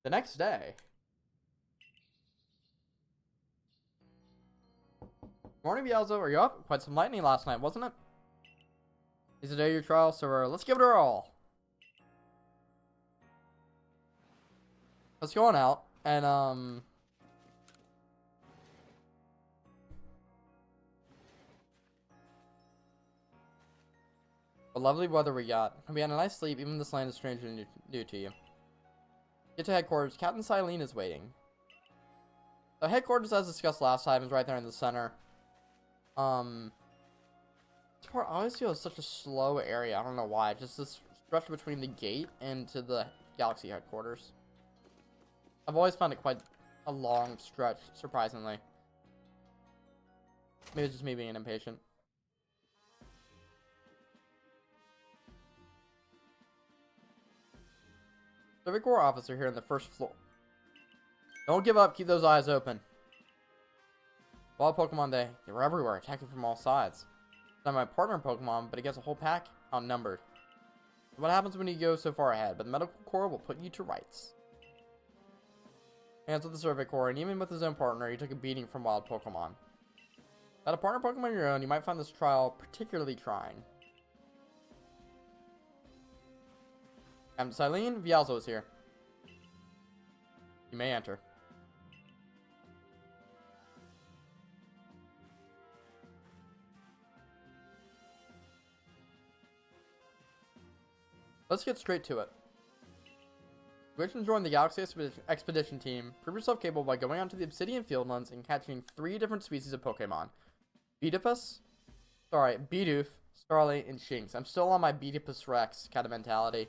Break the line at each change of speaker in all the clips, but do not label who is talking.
The next day. Morning, Bielzo. Are you up? Quite some lightning last night, wasn't it? Is the day of your trial, so let's give it our all. Let's go on out and what lovely weather we got. We had a nice sleep, even this land is strange and new to you. Get to headquarters. Captain Cyllene is waiting. So headquarters, as discussed last time, is right there in the center. This part always feels such a slow area. I don't know why. Just this stretch between the gate and to the galaxy headquarters. I've always found it quite a long stretch, surprisingly. Maybe it's just me being impatient. Civic Corps officer here on the first floor. Don't give up. Keep those eyes open. Wild Pokemon Day. They were everywhere, attacking from all sides. It's not my partner Pokemon, but it gets a whole pack outnumbered. What happens when you go so far ahead? But the Medical Corps will put you to rights. Hands with the Survey Corps, and even with his own partner, he took a beating from wild Pokemon. Without a partner Pokemon of your own, you might find this trial particularly trying. Captain Cyllene, Vialzo is here. You may enter. Let's get straight to it. You wish to join the Galaxy Expedition team, prove yourself capable by going onto the Obsidian Fieldlands and catching 3 different species of Pokemon. Bidoof, Starly, and Shinx. I'm still on my Bidoof Rex kind of mentality.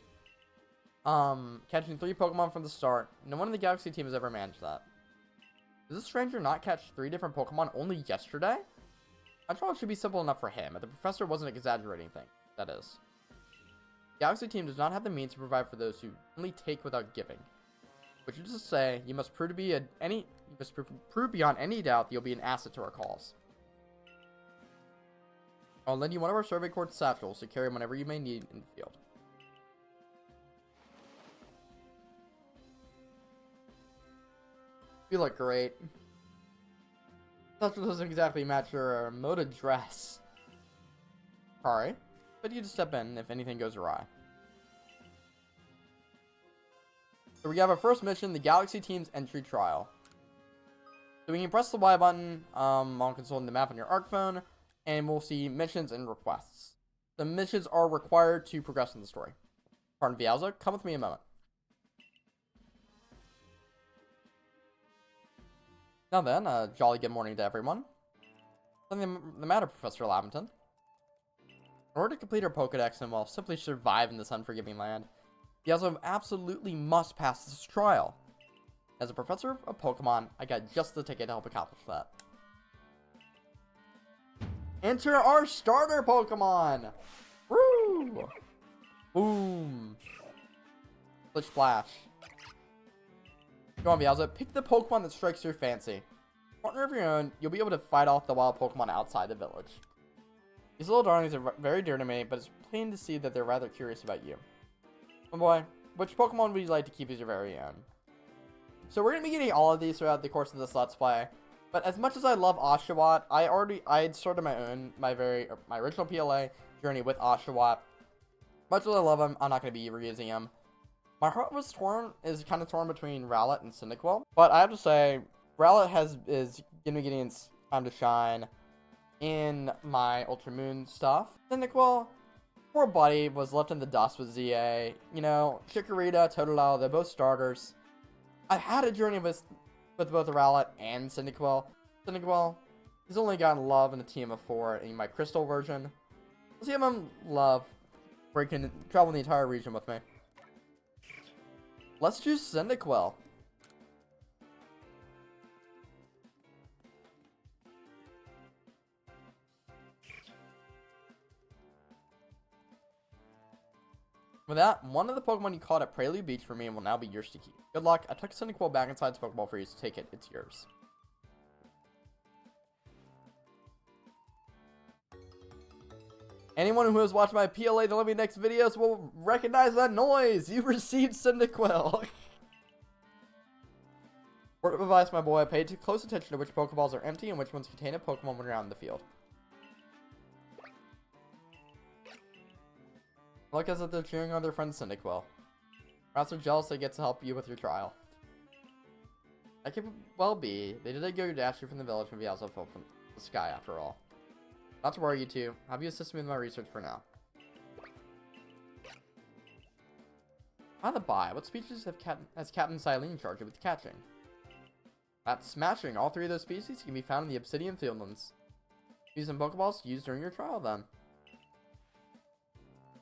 Catching 3 Pokemon from the start. No one in the Galaxy team has ever managed that. Does this stranger not catch 3 different Pokemon only yesterday? I thought it should be simple enough for him, but the professor wasn't exaggerating things. That is. The Galaxy team does not have the means to provide for those who only take without giving. Which is to say, you must prove beyond any doubt that you'll be an asset to our cause. I'll lend you one of our Survey Corps satchels to carry whenever you may need in the field. You look great. Satchel doesn't exactly match your moda dress. Sorry, but you just step in if anything goes awry. So we have our first mission, the Galaxy Team's entry trial. So we can press the Y button while consulting the map on your ARC phone, and we'll see missions and requests. The missions are required to progress in the story. Pardon, Vialzo, come with me a moment. Now then, jolly good morning to everyone. Something the matter, Professor Lavington? In order to complete our Pokedex and while simply survive in this unforgiving land, Vialzo absolutely must pass this trial. As a professor of Pokemon, I got just the ticket to help accomplish that. Enter our starter Pokemon! Woo! Boom! Splish Splash. Go on, Vialzo. Pick the Pokemon that strikes your fancy. Partner of your own, you'll be able to fight off the wild Pokemon outside the village. These little darlings are very dear to me, but it's plain to see that they're rather curious about you. My boy, which Pokemon would you like to keep as your very own? So we're going to be getting all of these throughout the course of this Let's Play. But as much as I love Oshawott, I had started my original PLA journey with Oshawott. Much as I love him, I'm not going to be reusing him. My heart is kind of torn between Rowlet and Cyndaquil. But I have to say, Rowlet is going to be getting its time to shine in my Ultra Moon stuff. Cyndaquil, poor buddy, was left in the dust with ZA. You know, Chikorita, Totodile, they're both starters. I had a journey with both Rowlet and Cyndaquil. Cyndaquil, he's only gotten love in a team of 4 in my Crystal version. Let's give him love where he can travel the entire region with me. Let's choose Cyndaquil. With that, one of the Pokemon you caught at Prelude Beach for me will now be yours to keep. Good luck. I took Cyndaquil back inside its Pokeball for you, so take it. It's yours. Anyone who has watched my PLA the Living Next videos will recognize that noise. You've received Cyndaquil. Word of advice, my boy, pay close attention to which Pokeballs are empty and which ones contain a Pokemon when you're out in the field. Look as if they're cheering on their friend Cyndaquil. Perhaps they're jealous they get to help you with your trial. That could well be. They did go dash you from the village and also fell from the sky after all. Not to worry, you two. Have you assist me with my research for now? By the by, what species has Captain Cyllene charged with catching? That's smashing. All 3 of those species can be found in the Obsidian Fieldlands. Use some Pokeballs to use during your trial then.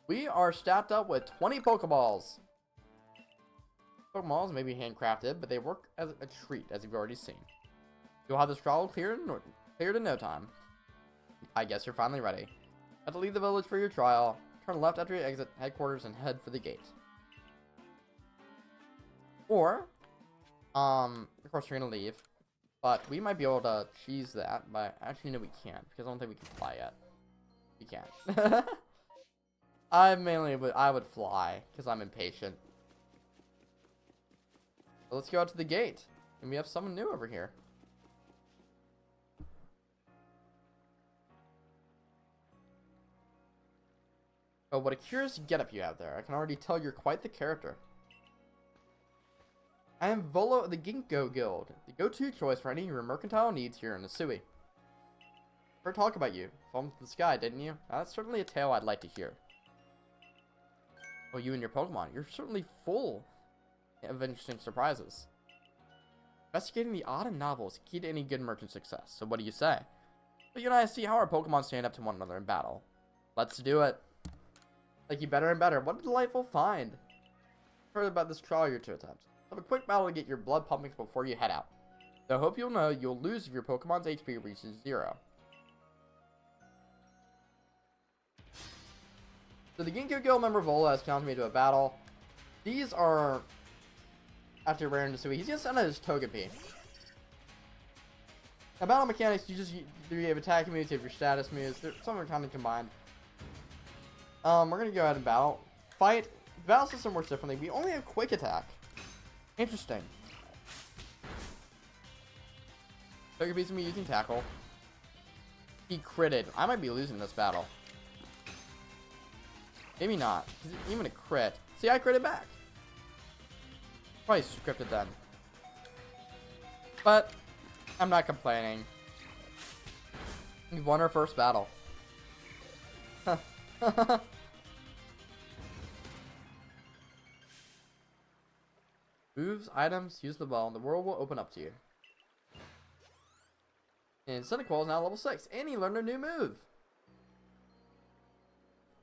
We are stacked up with 20 Pokeballs. Pokeballs may be handcrafted, but they work as a treat, as you've already seen. You'll have this trial cleared in no time. I guess you're finally ready. Have to leave the village for your trial. Turn left after you exit headquarters and head for the gate. Or, of course we're gonna leave, but we might be able to cheese that, but actually no we can't, because I don't think we can fly yet. We can't. I would fly, because I'm impatient. So let's go out to the gate, and we have someone new over here. Oh, what a curious getup you have there. I can already tell you're quite the character. I am Volo of the Ginkgo Guild, the go-to choice for any of your mercantile needs here in Asui. Heard talk about you. Fell from the sky, didn't you? That's certainly a tale I'd like to hear. Oh, you and your Pokemon. You're certainly full of interesting surprises. Investigating the odd and novel is key to any good merchant success, so what do you say? But you and I see how our Pokemon stand up to one another in battle. Let's do it. Like you better and better. What a delightful find. Heard about this trial you're to attempt. Have a quick battle to get your blood pumping before you head out. So I hope you'll know you'll lose if your Pokemon's HP reaches 0. So the Ginkgo Guild member Vola has challenged me to a battle. These are after rare into Sui. He's gonna send out his Togepi. Now battle mechanics, you have attacking moves, you have your status moves. Some are kind of combined. We're gonna go ahead and battle. Fight. The battle system works differently. We only have quick attack. Interesting. Togepi's gonna be using tackle. He critted. I might be losing this battle. Maybe not. Even a crit. See, I critted back. Probably scripted then. But I'm not complaining. We've won our first battle. Moves, items, use the ball, and the world will open up to you. And Cyndaquil is now level 6, and he learned a new move.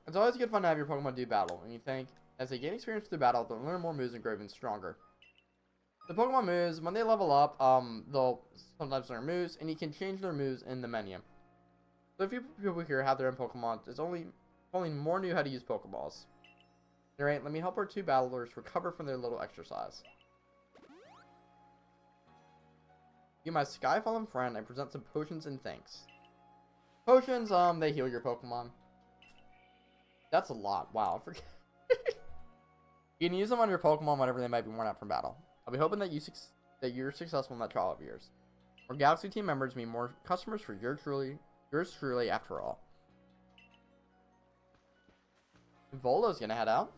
It's always good fun to have your Pokemon do battle, and you think, as they gain experience through battle, they'll learn more moves and grow even stronger. The Pokemon moves, when they level up, they'll sometimes learn moves, and you can change their moves in the menu. So if you people here have their own Pokemon, it's only more knew how to use Pokeballs. Alright, let me help our 2 battlers recover from their little exercise. You, my Skyfallen friend, I present some potions and thanks. Potions, they heal your Pokemon. That's a lot. Wow, I forget. You can use them on your Pokemon whenever they might be worn out from battle. I'll be hoping that you're successful in that trial of yours. More Galaxy team members mean more customers for yours truly after all. Volo's gonna head out.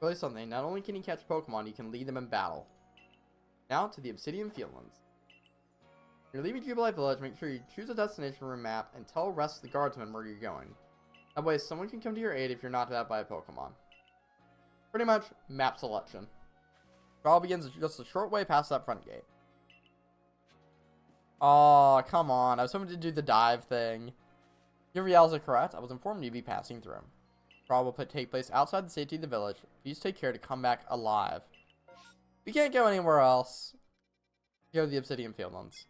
Really something, not only can he catch Pokemon, he can lead them in battle. Now to the Obsidian Fieldlands. When you're leaving Jubilee Village, make sure you choose a destination from a map and tell the rest of the guardsmen where you're going. That way someone can come to your aid if you're knocked out by a Pokemon. Pretty much, map selection. Trial begins just a short way past that front gate. Oh, come on, I was hoping to do the dive thing. Your reals are correct, I was informed you'd be passing through. Trial will take place outside the safety of the village. Please take care to come back alive. We can't go anywhere else. Go to the Obsidian Fieldlands.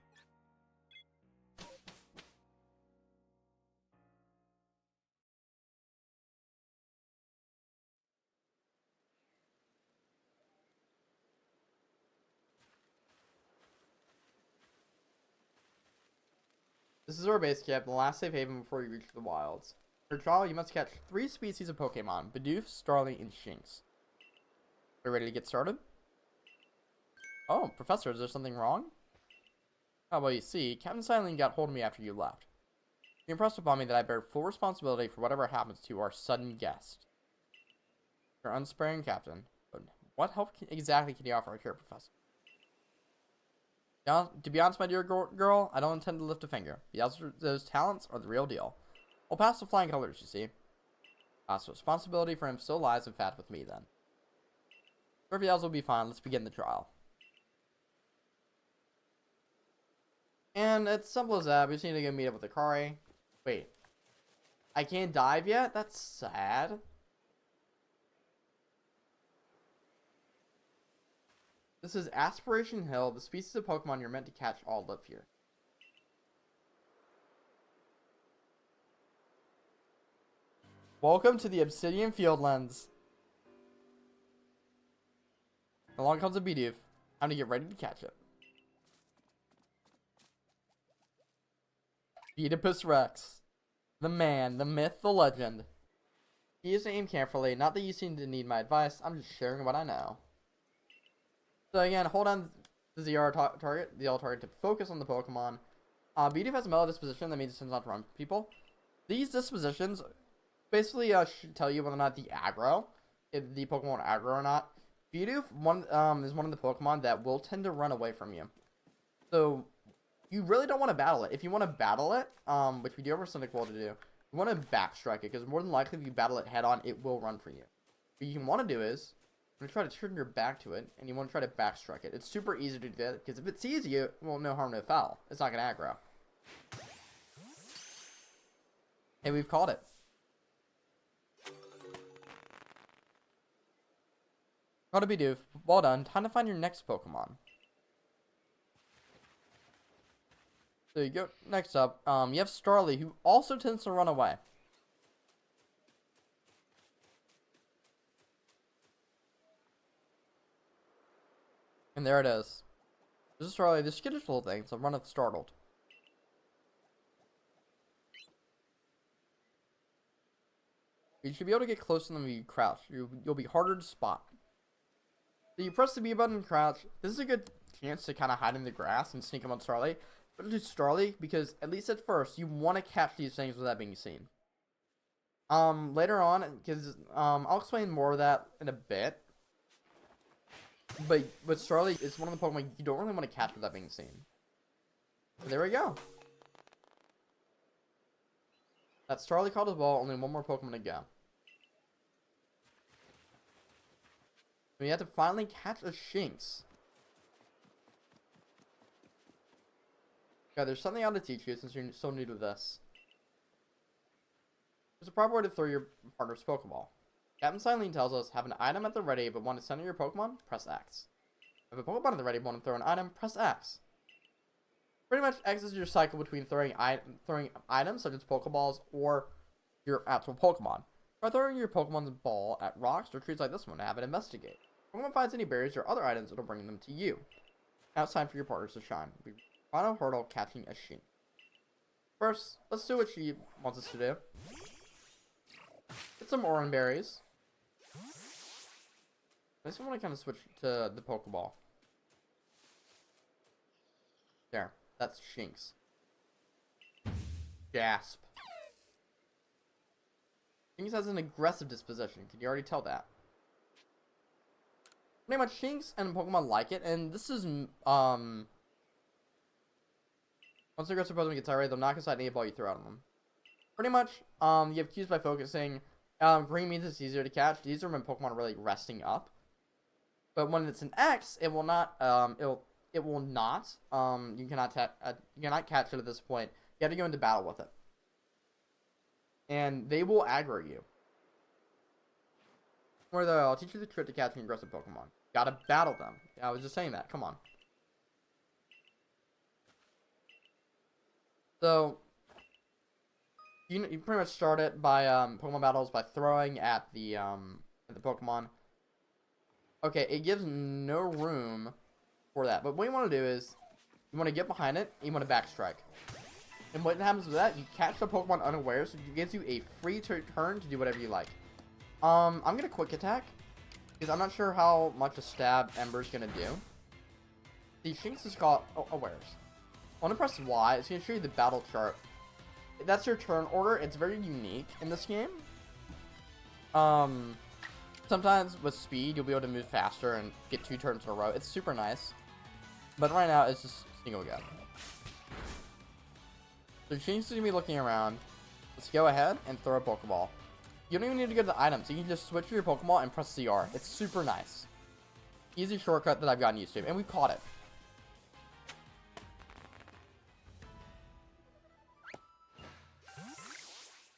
This is our base camp, the last safe haven before you reach the wilds. For trial, you must catch 3 species of Pokemon: Bidoof, Starly, and Shinx. Are you ready to get started? Oh, Professor, is there something wrong? Oh, well, you see, Captain Cyllene got hold of me after you left. He impressed upon me that I bear full responsibility for whatever happens to our sudden guest. You're unsparing, Captain. But what help exactly can you offer here, Professor? Now, to be honest, my dear girl, I don't intend to lift a finger. Those talents are the real deal. I'll pass the flying colors, you see. So responsibility for him still lies in fact with me, then. Everything else will be fine. Let's begin the trial. And it's simple as that. We just need to go meet up with Akari. Wait. I can't dive yet? That's sad. This is Aspiration Hill. The species of Pokemon you're meant to catch all live here. Welcome to the Obsidian Fieldlands. Along comes a Bidoof. Time to get ready to catch it. Oedipus Rex. The man, the myth, the legend. He is to aim carefully. Not that you seem to need my advice. I'm just sharing what I know. So again, hold on the ZR target, the L target, to focus on the Pokemon. Bidoof has a mellow disposition. That means it tends not to run people. These dispositions basically should tell you whether or not the aggro, if the Pokemon aggro or not. Bidoof is one of the Pokemon that will tend to run away from you. So you really don't want to battle it. If you want to battle it, which we do have our Cynic Wall to do, you want to backstrike it, because more than likely if you battle it head on, it will run for you. What you want to do is, you're going to try to turn your back to it, and you want to try to backstrike it. It's super easy to do that, because if it sees you, well, no harm, no foul. It's not going to aggro. Hey, we've caught it. Caught a Bidoof. Well done. Time to find your next Pokemon. There you go. Next up, you have Starly, who also tends to run away. And there it is. This is Starly, the skittish little thing, so run if startled. You should be able to get close to them if you crouch. You'll be harder to spot. So you press the B button and crouch. This is a good chance to kind of hide in the grass and sneak up on Starly. But do Starly, because at least at first, you want to catch these things without being seen. Later on, because I'll explain more of that in a bit. But Starly is one of the Pokemon you don't really want to catch without being seen. So there we go. That's Starly caught as well. Only one more Pokemon to go. We have to finally catch a Shinx. Okay, there's something I want to teach you since you're so new to this. There's a proper way to throw your partner's Pokeball. Captain Cyllene tells us, have an item at the ready but want to center your Pokemon, press X. Have a Pokemon at the ready but want to throw an item, press X. Pretty much X is your cycle between throwing items such as Pokeballs or your actual Pokemon. By throwing your Pokemon's ball at rocks or trees like this one to have it investigate. If Pokemon finds any berries or other items, it'll bring them to you. Now it's time for your partners to shine. Final hurdle, catching a Shinx. First, let's do what she wants us to do. Get some Oran berries. I just want to kind of switch to the Pokeball. There, that's Shinx. Gasp. Shinx has an aggressive disposition. Can you already tell that? Pretty much Shinx and Pokemon like it, and this is once the aggressive Pokemon gets irate, they'll knock aside any ball you throw at them. Pretty much, you have cues by focusing. Green means it's easier to catch. These are when Pokemon are really resting up. But when it's an X, it will not. It will not. You cannot catch it at this point. You have to go into battle with it, and they will aggro you. Or though, I'll teach you the trick to catching aggressive Pokemon. Gotta battle them. Yeah, I was just saying that. Come on. So, you pretty much start it by Pokemon battles by throwing at the Pokemon. Okay, it gives no room for that. But what you want to do is, you want to get behind it, and you want to backstrike. And what happens with that, you catch the Pokemon unaware, so it gives you a free turn to do whatever you like. I'm going to quick attack, because I'm not sure how much a stab Ember's going to do. The Shinx is called Awares. I want to press Y. It's going to show you the battle chart. That's your turn order. It's very unique in this game. Sometimes with speed, you'll be able to move faster and get 2 turns in a row. It's super nice. But right now, it's just single go. So Shinx is going to be looking around. Let's go ahead and throw a Pokeball. You don't even need to go to the items. You can just switch your Pokeball and press CR. It's super nice. Easy shortcut that I've gotten used to. And we caught it.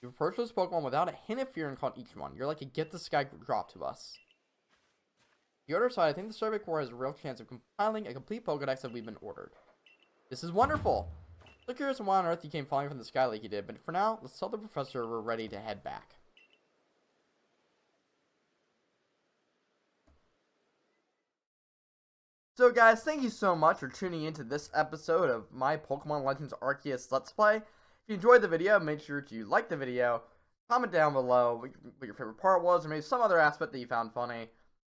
You approach those Pokemon without a hint of fear and caught each one. You're like a get this guy drop to us. The other side, I think the Survey Corps has a real chance of compiling a complete Pokedex that we've been ordered. This is wonderful! So curious why on earth you came falling from the sky like you did, but for now, let's tell the professor we're ready to head back. So guys, thank you so much for tuning into this episode of my Pokemon Legends Arceus Let's Play. If you enjoyed the video, make sure to like the video, comment down below what your favorite part was, or maybe some other aspect that you found funny,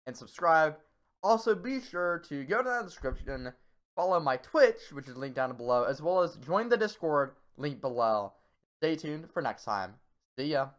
and subscribe. Also, be sure to go to the description, follow my Twitch, which is linked down below, as well as join the Discord, link below. Stay tuned for next time. See ya.